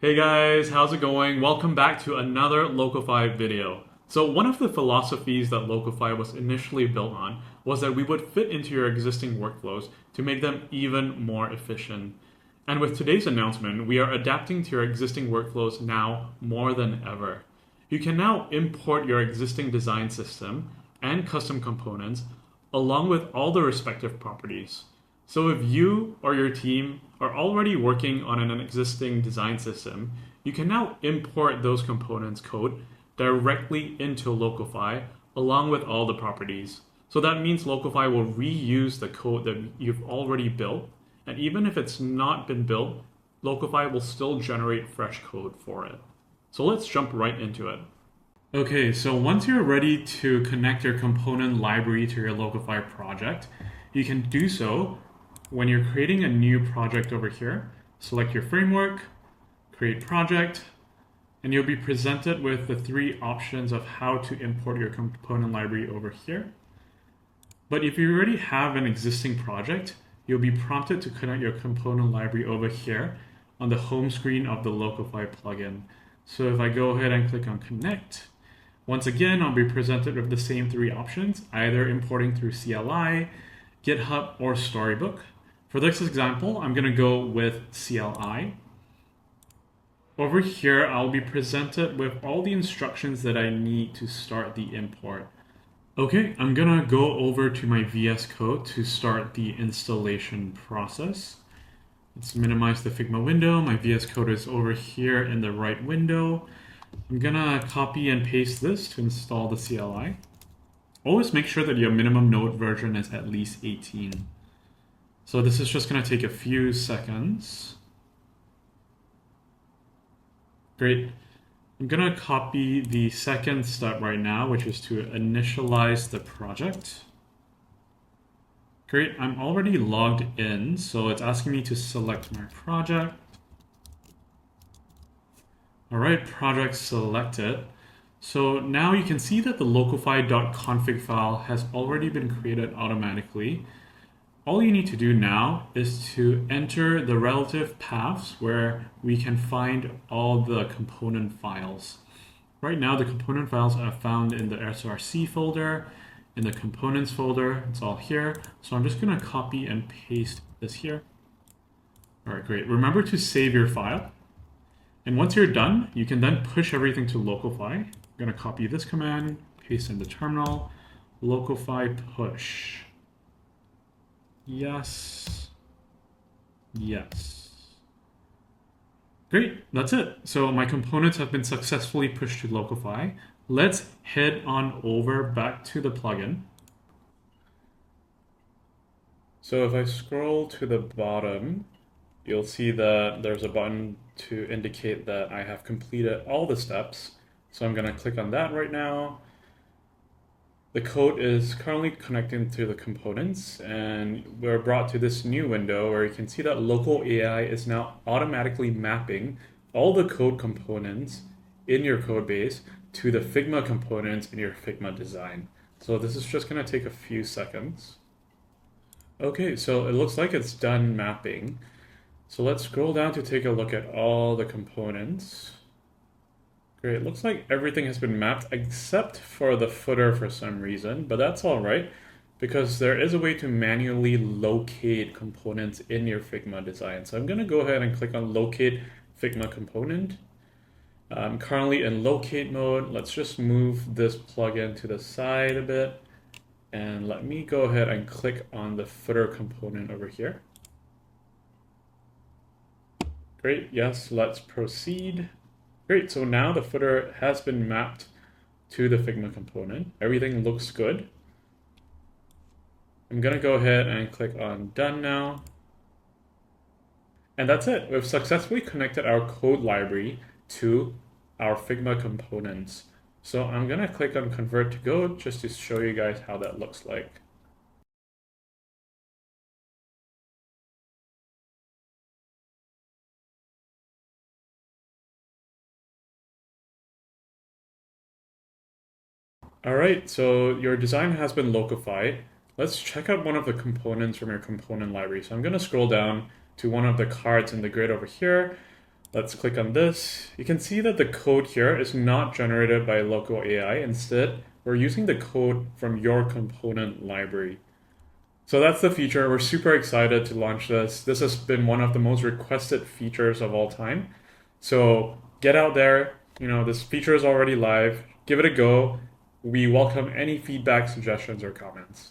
Hey guys, how's it going? Welcome back to another Locofy video. So one of the philosophies that Locofy was initially built on was that we would fit into your existing workflows to make them even more efficient. And with today's announcement, we are adapting to your existing workflows now more than ever. You can now import your existing design system and custom components along with all the respective properties. So if you or your team are already working on an existing design system, you can now import those components code directly into Locofy along with all the properties. So that means Locofy will reuse the code that you've already built, and even if it's not been built, Locofy will still generate fresh code for it. So let's jump right into it. Okay, so once you're ready to connect your component library to your Locofy project, you can do so when you're creating a new project over here. Select your framework, create project, and you'll be presented with the three options of how to import your component library over here. But if you already have an existing project, you'll be prompted to connect your component library over here on the home screen of the Locofy plugin. So if I go ahead and click on connect, once again, I'll be presented with the same three options, either importing through CLI, GitHub, or Storybook. For this example, I'm going to go with CLI. Over here, I'll be presented with all the instructions that I need to start the import. Okay, I'm going to go over to my VS Code to start the installation process. Let's minimize the Figma window. My VS Code is over here in the right window. I'm going to copy and paste this to install the CLI. Always make sure that your minimum node version is at least 18. So this is just going to take a few seconds. Great. I'm going to copy the second step right now, which is to initialize the project. Great. I'm already logged in, so it's asking me to select my project. All right, project selected. So now you can see that the locofy.config file has already been created automatically. All you need to do now is to enter the relative paths where we can find all the component files. Right now, the component files are found in the src folder, in the components folder. It's all here. So I'm just going to copy and paste this here. All right, great. Remember to save your file. And once you're done, you can then push everything to Locofy. I'm going to copy this command, paste in the terminal, Locofy push. Yes. Yes. Great, that's it. So my components have been successfully pushed to Locofy. Let's head on over back to the plugin. So if I scroll to the bottom, you'll see that there's a button to indicate that I have completed all the steps. So I'm going to click on that right now. The code is currently connecting to the components, and we're brought to this new window where you can see that local AI is now automatically mapping all the code components in your code base to the Figma components in your Figma design. So this is just going to take a few seconds. Okay, so it looks like it's done mapping. So let's scroll down to take a look at all the components. Great, looks like everything has been mapped except for the footer for some reason, but that's all right because there is a way to manually locate components in your Figma design. So I'm going to go ahead and click on Locate Figma Component. I'm currently in locate mode. Let's just move this plugin to the side a bit. And let me go ahead and click on the footer component over here. Great, yes, let's proceed. Great, so now the footer has been mapped to the Figma component. Everything looks good. I'm gonna go ahead and click on Done now. And that's it. We've successfully connected our code library to our Figma components. So I'm gonna click on Convert to Code just to show you guys how that looks like. All right, so your design has been locofied. Let's check out one of the components from your component library. So I'm going to scroll down to one of the cards in the grid over here. Let's click on this. You can see that the code here is not generated by Loco AI. Instead, we're using the code from your component library. So that's the feature. We're super excited to launch this. This has been one of the most requested features of all time. So get out there. This feature is already live. Give it a go. We welcome any feedback, suggestions, or comments.